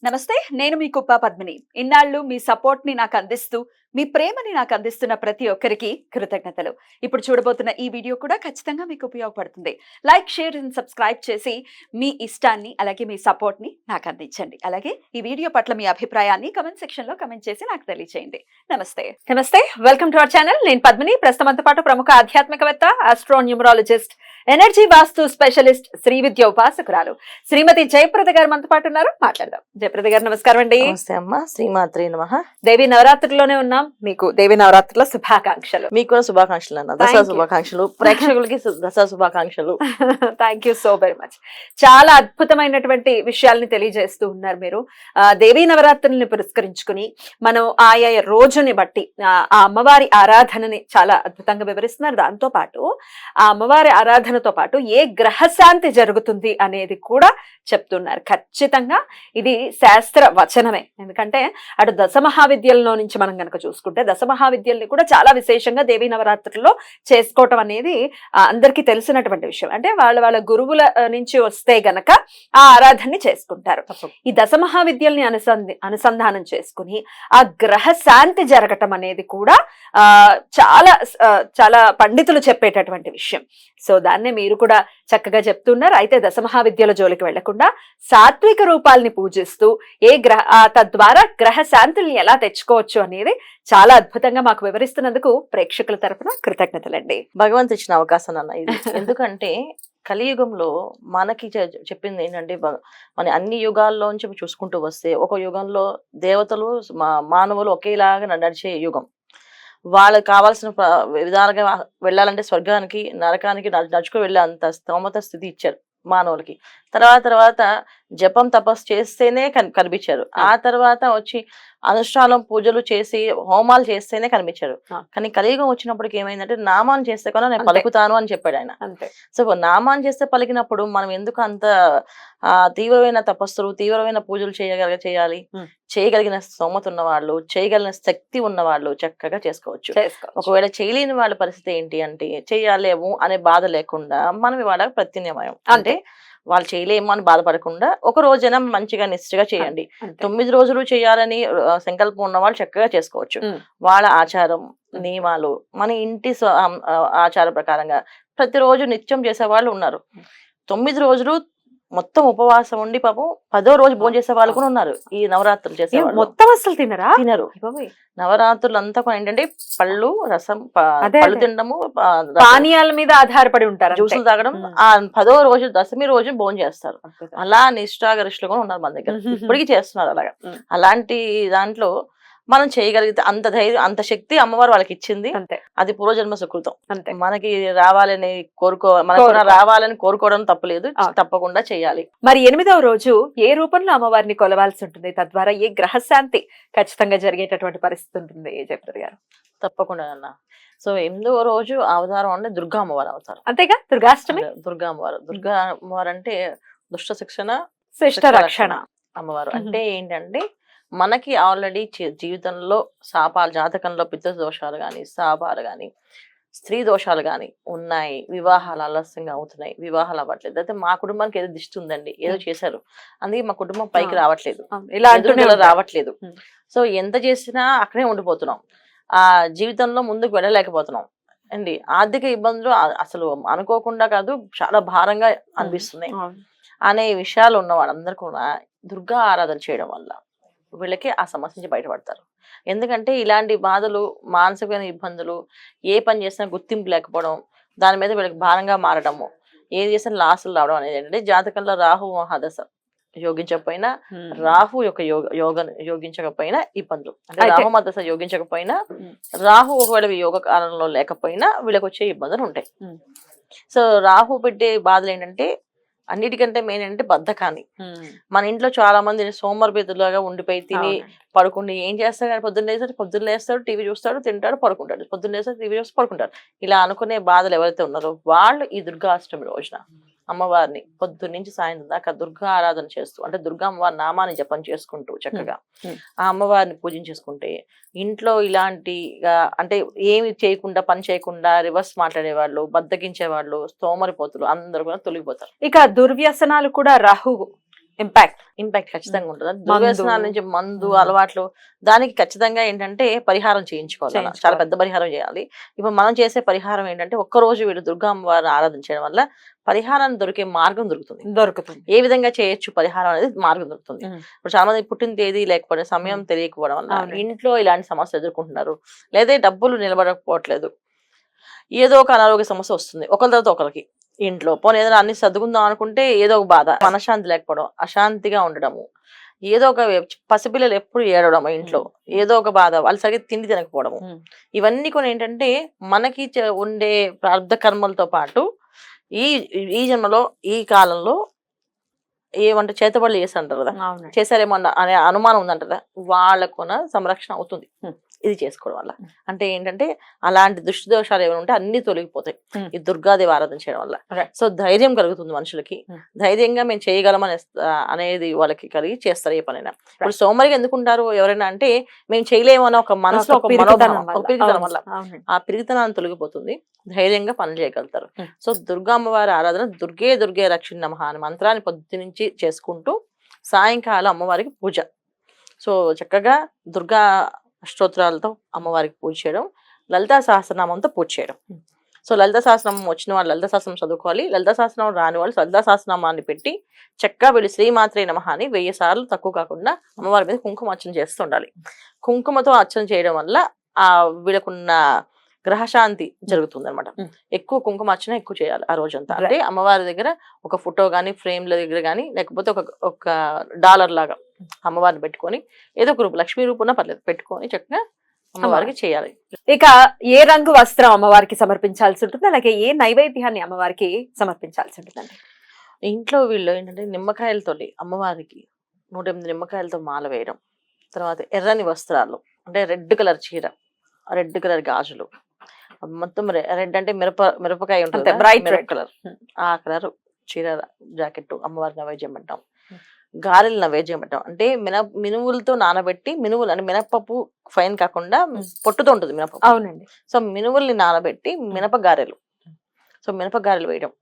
నమస్తే, నేను మీ కుప్ప పద్మిని. ఇన్నాళ్ళు మీ సపోర్ట్ ని నాకు అందిస్తూ, మీ ప్రేమని నాకు అందిస్తున్న ప్రతి ఒక్కరికి కృతజ్ఞతలు. ఇప్పుడు చూడబోతున్న ఈ వీడియో కూడా ఖచ్చితంగా మీకు ఉపయోగపడుతుంది. లైక్, షేర్ అండ్ సబ్స్క్రైబ్ చేసి మీ ఇష్టాన్ని అలాగే మీ సపోర్ట్ ని నాకు అందించండి. అలాగే ఈ వీడియో పట్ల మీ అభిప్రాయాన్ని కమెంట్ సెక్షన్ లో కమెంట్ చేసి నాకు తెలియజేయండి. నమస్తే, వెల్కమ్ టు అవర్ ఛానల్. నేను పద్మిని. ప్రస్తుతంతో పాటు ప్రముఖ ఆధ్యాత్మికవేత్త, ఆస్ట్రో న్యూమరాలజిస్ట్, ఎనర్జీ వాస్తు స్పెషలిస్ట్, శ్రీ విద్య ఉపాసకురాలు శ్రీమతి జయప్రద గారు మనతో పాటు ఉన్నారు. మాట్లాడదాం. జయప్రద గారు నమస్కారం అండి. నమస్తే అమ్మ. శ్రీమాత్రే నమః. దేవి నవరాత్రిలోనే ఉన్నాం. మీకు దేవి నవరాత్రుల శుభాకాంక్షలు. మీకు కూడా శుభాకాంక్షలు అన్న. దసరా శుభాకాంక్షలు. ప్రేక్షకులకి దసరా శుభాకాంక్షలు. Thank you so very much. చాలా అద్భుతమైనటువంటి విషయాల్ని తెలియజేస్తూ ఉన్నారు మీరు. దేవీ నవరాత్రుల్ని పురస్కరించుకుని మనం ఆయా రోజుని బట్టి ఆ అమ్మవారి ఆరాధనని చాలా అద్భుతంగా వివరిస్తున్నారు. దాంతో పాటు ఆ అమ్మవారి ఆరాధనతో పాటు ఏ గ్రహశాంతి జరుగుతుంది అనేది కూడా చెప్తున్నారు. ఖచ్చితంగా ఇది శాస్త్ర వచనమే. ఎందుకంటే అటు దశమహావిద్యల్లో నుంచి మనం కనుక చూసుకుంటే దశమహావిద్యల్ని కూడా చాలా విశేషంగా దేవీ నవరాత్రుల్లో చేసుకోవటం అనేది అందరికీ తెలిసినటువంటి విషయం. అంటే వాళ్ళ గురువుల నుంచి వస్తే గనక ఆ ఆరాధనని చేసుకుంటారు. ఈ దశమహావిద్యల్ని అనుసంధానం చేసుకుని ఆ గ్రహ శాంతి జరగటం అనేది కూడా చాలా చాలా పండితులు చెప్పేటటువంటి విషయం. సో దాన్నే మీరు కూడా చక్కగా చెప్తున్నారు. అయితే దశమహావిద్యల జోలికి వెళ్లకుండా సాత్విక రూపాలని పూజిస్తూ తద్వారా గ్రహ శాంతుల్ని ఎలా తెచ్చుకోవచ్చు అనేది చాలా అద్భుతంగా మాకు వివరిస్తున్నందుకు ప్రేక్షకుల తరపున కృతజ్ఞతలండి. భగవంతు ఇచ్చిన అవకాశం అన్న ఇది. ఎందుకంటే కలియుగంలో మనకి చెప్పింది ఏంటంటే, మన అన్ని యుగాల్లోంచి చూసుకుంటూ వస్తే ఒక యుగంలో దేవతలు మానవులు ఒకేలాగా నడిచే యుగం. వాళ్ళకి కావాల్సిన విధాలుగా వెళ్ళాలంటే స్వర్గానికి నరకానికి నడుచుకు వెళ్ళే అంత స్తోమత స్థితి ఇచ్చారు మానవులకి. తర్వాత జపం తపస్సు చేస్తేనే కనిపించారు. ఆ తర్వాత వచ్చి అనుష్ఠానం పూజలు చేసి హోమాలు చేస్తేనే కనిపించారు. కానీ కలియుగం వచ్చినప్పటికి ఏమైందంటే నామాన్ని చేస్తే కూడా నేను పలుకుతాను అని చెప్పాడు ఆయన. సో నామాన్ని చేస్తే పలికినప్పుడు మనం ఎందుకు అంత తీవ్రమైన తపస్సులు తీవ్రమైన పూజలు చేయాలి? చేయగలిగిన స్తోమత ఉన్న వాళ్ళు, చేయగలిగిన శక్తి ఉన్న వాళ్ళు చక్కగా చేసుకోవచ్చు. ఒకవేళ చేయలేని వాళ్ళ పరిస్థితి ఏంటి అంటే, చెయ్యాలేము అనే బాధ లేకుండా మనం ఇవాళ ప్రత్యామ్నాయం అంటే వాళ్ళు చేయలేమో అని బాధపడకుండా ఒక రోజైనా మంచిగా నిష్ఠగా చేయండి. 9 రోజులు చేయాలని సంకల్పం ఉన్న వాళ్ళు చక్కగా చేసుకోవచ్చు. వాళ్ళ ఆచారం నియమాలు మన ఇంటి ఆచార ప్రకారంగా ప్రతిరోజు నిత్యం చేసే వాళ్ళు ఉన్నారు. 9 రోజులు మొత్తం ఉపవాసం ఉండి పాపం 10వ రోజు భోజనం చేసే వాళ్ళు కూడా ఉన్నారు. ఈ నవరాత్రులు చేసే వాళ్ళు మొత్తం అసలు తినరు. నవరాత్రులు అంతా కూడా ఏంటంటే పళ్ళు, రసం, పళ్ళు తినడము, పానీయాల మీద ఆధారపడి ఉంటారు, జ్యూసులు తాగడం. ఆ 10వ రోజు దశమి రోజు భోజనం చేస్తారు. అలా నిష్ఠాగరిష్ఠులు కూడా ఉన్నారు మన దగ్గర. ఇప్పటికీ చేస్తున్నారు అలాగా. అలాంటి దాంట్లో మనం చేయగలిగితే అంత ధైర్యం, అంత శక్తి అమ్మవారు వాళ్ళకి ఇచ్చింది. అది పూర్వజన్మ సుకృతం. మనకి రావాలని రావాలని కోరుకోవడం తప్పలేదు, తప్పకుండా చేయాలి. మరి 8వ రోజు ఏ రూపంలో అమ్మవారిని కొలవాల్సి ఉంటుంది? తద్వారా ఏ గ్రహశాంతి ఖచ్చితంగా జరిగేటటువంటి పరిస్థితి ఉంటుంది జయప్రద గారు? తప్పకుండా అన్న. సో 8వ రోజు అవతారం అంటే దుర్గా అమ్మవారు అవతారం. అంతేగా, దుర్గాష్టమి. దుర్గా అమ్మవారు అంటే దుష్ట శిక్షణ, శిష్ట రక్షణ అమ్మవారు. అంటే ఏంటంటే మనకి ఆల్రెడీ జీవితంలో శాపాలు, జాతకంలో పిత్త దోషాలు కానీ, శాపాలు కానీ, స్త్రీ దోషాలు కానీ ఉన్నాయి. వివాహాలు ఆలస్యంగా అవుతున్నాయి, వివాహాలు అవ్వట్లేదు. అయితే మా కుటుంబానికి ఏదో దిష్టి ఉందండి, ఏదో చేశారు, అందుకే మా కుటుంబం పైకి రావట్లేదు, రావట్లేదు. సో ఎంత చేసినా అక్కడే ఉండిపోతున్నాం, ఆ జీవితంలో ముందుకు వెళ్ళలేకపోతున్నాం అండి. ఆర్థిక ఇబ్బందులు అసలు అనుకోకుండా కాదు, చాలా భారంగా అనిపిస్తున్నాయి అనే విషయాలు ఉన్న వాళ్ళందరూ కూడా దుర్గా ఆరాధన చేయడం వల్ల వీళ్ళకి ఆ సమస్య నుంచి బయటపడతారు. ఎందుకంటే ఇలాంటి బాధలు, మానసికమైన ఇబ్బందులు, ఏ పని చేసినా గుర్తింపు లేకపోవడం, దాని మీద వీళ్ళకి భారంగా మారడము, ఏది చేసినా లాసులు రావడం అనేది ఏంటంటే జాతకంలో రాహు మహాదశ యోగించకపోయినా, రాహు యొక్క యోగించకపోయినా ఇబ్బందులు. అంటే రాహు మహాదశ యోగించకపోయినా, రాహు ఒకవేళ యోగ కాలంలో లేకపోయినా వీళ్ళకి వచ్చే ఇబ్బందులు ఉంటాయి. సో రాహు పెట్టే బాధలు ఏంటంటే అన్నిటికంటే మెయిన్ అంటే బద్ధకాన్ని. మన ఇంట్లో చాలా మంది సోమరిపోతులాగా ఉండిపోయి తిని పడుకుని ఏం చేస్తారు కానీ పొద్దున్న లేస్తాడు, టీవీ చూస్తాడు, తింటాడు, పడుకుంటాడు, పొద్దున్న లేస్తాడు, టీవీ చూసి పడుకుంటాడు. ఇలా అనుకునే బాధలు ఎవరైతే ఉన్నారో వాళ్ళు ఈ దుర్గాష్టమి రోజున అమ్మవారిని పొద్దున్న నుంచి సాయంత్రం దాకా దుర్గా ఆరాధన చేస్తూ, అంటే దుర్గా అమ్మవారి నామాన్ని జపం చేసుకుంటూ చక్కగా ఆ అమ్మవారిని పూజించేసుకుంటే ఇంట్లో ఇలాంటిగా అంటే ఏమి చేయకుండా, పని చేయకుండా రివర్స్ మాట్లాడేవాళ్ళు, బద్దకించే వాళ్ళు, స్తోమరిపోతులు అందరూ కూడా తొలగిపోతారు. ఇక దుర్వ్యసనాలు కూడా రాహు ఇంపాక్ట్ ఇంపాక్ట్ ఖచ్చితంగా ఉంటుంది. దుర్వ్యసనాల నుంచి మందు అలవాట్లు దానికి ఖచ్చితంగా ఏంటంటే పరిహారం చేయించుకోవాలి. చాలా పెద్ద పరిహారం చేయాలి. ఇప్పుడు మనం చేసే పరిహారం ఏంటంటే ఒక్కరోజు వీళ్ళు దుర్గా అమ్మవారిని ఆరాధించడం వల్ల పరిహారం దొరికే మార్గం దొరుకుతుంది. ఏ విధంగా చేయొచ్చు పరిహారం అనేది మార్గం దొరుకుతుంది. ఇప్పుడు చాలా మంది పుట్టిన తేదీ లేకపోతే సమయం తెలియకపోవడం వల్ల ఇంట్లో ఇలాంటి సమస్యలు ఎదుర్కొంటున్నారు. లేదా డబ్బులు నిలబడకపోవట్లేదు, ఏదో ఒక అనారోగ్య సమస్య వస్తుంది ఒకరి తర్వాత ఒకరికి. ఇంట్లో పోనీ ఏదైనా అన్ని సర్దుకుందాం అనుకుంటే ఏదో ఒక బాధ, మనశ్శాంతి లేకపోవడం, అశాంతిగా ఉండడము, ఏదో ఒక పసిపిల్లలు ఎప్పుడు ఏడవడం, ఇంట్లో ఏదో ఒక బాధ, వాళ్ళు సరిగ్గా తిండి తినకపోవడము, ఇవన్నీ కూడా ఏంటంటే మనకి ఉండే ప్రారంధ కర్మలతో పాటు ఈ జన్మలో ఈ కాలంలో ఏమంటే చేతబడులు చేసి అంటారు కదా, చేశారేమో అనే అనుమానం ఉందంటారా, వాళ్ళకున్న సంరక్షణ అవుతుంది ఇది చేసుకోవడం వల్ల. అంటే ఏంటంటే అలాంటి దుష్టి దోషాలు ఏమైనా ఉంటే అన్ని తొలగిపోతాయి ఈ దుర్గాదేవి ఆరాధన చేయడం వల్ల. సో ధైర్యం కలుగుతుంది మనుషులకి, ధైర్యంగా మేము చేయగలమని అనేది వాళ్ళకి కలిగి చేస్తారు ఏ పనైనా. ఇప్పుడు సోమరిగా ఎందుకుంటారు ఎవరైనా అంటే మేము చేయలేము అన్న ఒక మనసులో ఒక మనోభావం, ఒక పిరిగితనం వల్ల ఆ పిరిగితనాన్ని తొలగిపోతుంది, ధైర్యంగా పనులు చేయగలుగుతారు. సో దుర్గా అమ్మవారి ఆరాధన దుర్గే రక్షణ నమః అనే మంత్రాన్ని పొద్దు నుంచి చేసుకుంటూ సాయంకాలం అమ్మవారికి పూజ. సో చక్కగా దుర్గా అష్టోత్తరాలతో అమ్మవారికి పూజ చేయడం, లలితా సహస్రనామంతో పూజ చేయడం. సో లలితా సహస్రనామం వచ్చిన వాళ్ళు లలితా సహస్రనామం చదువుకోవాలి, లలితా సహస్రనామం రాని వాళ్ళు లలితా సహస్రనామాన్ని పెట్టి చక్కగా వీళ్ళు శ్రీమాత్రే నమః అని 1000 సార్లు తక్కువ కాకుండా అమ్మవారి మీద కుంకుమ అర్చన చేస్తూ ఉండాలి. కుంకుమతో అర్చన చేయడం వల్ల ఆ వీళ్ళకున్న గ్రహశాంతి జరుగుతుంది అనమాట. ఎక్కువ కుంకుమ అర్చన ఎక్కువ చేయాలి ఆ రోజంతా. అంటే అమ్మవారి దగ్గర ఒక ఫోటో గానీ, ఫ్రేమ్ల దగ్గర గానీ, లేకపోతే ఒక డాలర్ లాగా అమ్మవారిని పెట్టుకొని ఏదో ఒక రూపు, లక్ష్మీ రూపున పర్లేదు, పెట్టుకొని చక్కగా అమ్మవారికి చేయాలి. ఇక ఏ రంగు వస్త్రం అమ్మవారికి సమర్పించాల్సి ఉంటుంది, అలాగే ఏ నైవేద్యాన్ని అమ్మవారికి సమర్పించాల్సి ఉంటుందండి? ఇంట్లో వీళ్ళు ఏంటంటే నిమ్మకాయలతో అమ్మవారికి 108 నిమ్మకాయలతో మాల వేయడం, తర్వాత ఎర్రని వస్త్రాలు అంటే రెడ్ కలర్ చీర, రెడ్ కలర్ గాజులు, మొత్తం రెడ్ అంటే మిరపకాయ ఉంటుంది బ్రైట్ రెడ్ కలర్, ఆ కలర్ చీర జాకెట్ అమ్మవారి నైవేద్యం పెట్టాం. గారెలు నైవేద్యం పెట్టాం. అంటే మినువులతో నానబెట్టి, మినువులు అంటే మినపప్పు ఫైన్ కాకుండా పొట్టుతో ఉంటుంది మినపప్పు. అవునండి. సో మినువుల్ని నానబెట్టి మినప గారెలు, సో మినప గారెలు వేయడం,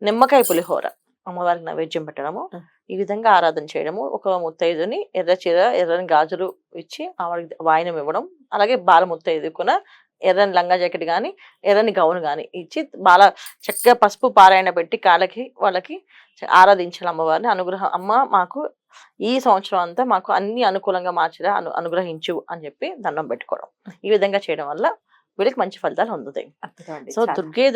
నిమ్మకాయ పులిహోర అమ్మవారికి నైవేద్యం పెట్టడము, ఈ విధంగా ఆరాధన చేయడము. ఒక ముత్తైదుని ఎర్ర చీర, ఎర్రని గాజులు ఇచ్చి ఆవిడకి వాయినం ఇవ్వడం, అలాగే బాల ముత్తైదు కూడా ఎర్రని లంగా జాకెట్ కానీ, ఎర్రని గౌను కానీ ఇచ్చి బాగా చక్కగా పసుపు పారాయణ పెట్టి కాళ్ళకి వాళ్ళకి ఆరాధించాలి అమ్మవారిని. అనుగ్రహం అమ్మ మాకు ఈ సంవత్సరం అంతా మాకు అన్ని అనుకూలంగా మార్చిరా, అనుగ్రహించు అని చెప్పి దండం పెట్టుకోవడం. ఈ విధంగా చేయడం వల్ల వీళ్ళకి మంచి ఫలితాలు అందుతాయి. సో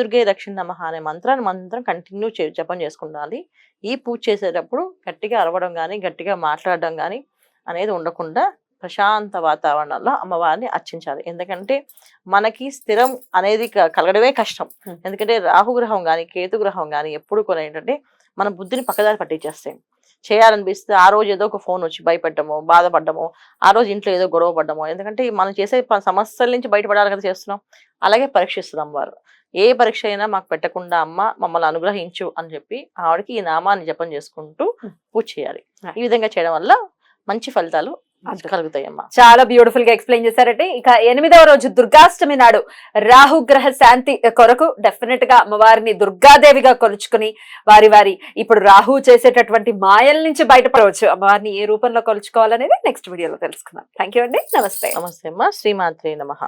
దుర్గే రక్షణ నమః అనే మంత్రం కంటిన్యూ జపం చేసుకుండాలి. ఈ పూజ చేసేటప్పుడు గట్టిగా అరవడం కానీ, గట్టిగా మాట్లాడడం కానీ అనేది ఉండకుండా ప్రశాంత వాతావరణంలో అమ్మవారిని అర్చించాలి. ఎందుకంటే మనకి స్థిరం అనేది కలగడమే కష్టం. ఎందుకంటే రాహుగ్రహం కానీ, కేతుగ్రహం కానీ ఎప్పుడు కూడా ఏంటంటే మన బుద్ధిని పక్కదారి పట్టించేస్తాయి. చేయాలనిపిస్తే ఆ రోజు ఏదో ఒక ఫోన్ వచ్చి భయపడ్డము, బాధపడ్డము, ఆ రోజు ఇంట్లో ఏదో గొడవ పడ్డము. ఎందుకంటే మనం చేసే సమస్యల నుంచి బయటపడాలి కదా చేస్తున్నాం. అలాగే పరీక్షిస్తుంది అమ్మవారు. ఏ పరీక్ష అయినా మాకు పెట్టకుండా అమ్మ మమ్మల్ని అనుగ్రహించు అని చెప్పి ఆవిడకి ఈ నామాన్ని జపం చేసుకుంటూ పూజ చేయాలి. ఈ విధంగా చేయడం వల్ల మంచి ఫలితాలు కలుగుతాయమ్మా. చాలా బ్యూటిఫుల్ గా ఎక్స్ప్లెయిన్ చేశారంటే. ఇక 8వ రోజు దుర్గాష్టమి నాడు రాహుగ్రహ శాంతి కొరకు డెఫినెట్ గా అమ్మవారిని దుర్గాదేవిగా కొలుచుకుని వారి ఇప్పుడు రాహు చేసేటటువంటి మాయల నుంచి బయటపడవచ్చు. అమ్మవారిని ఏ రూపంలో కొలుచుకోవాలనేది నెక్స్ట్ వీడియోలో తెలుసుకుందాం. థ్యాంక్ యూ అండి. నమస్తే. నమస్తే అమ్మా. శ్రీమాత్రే నమః.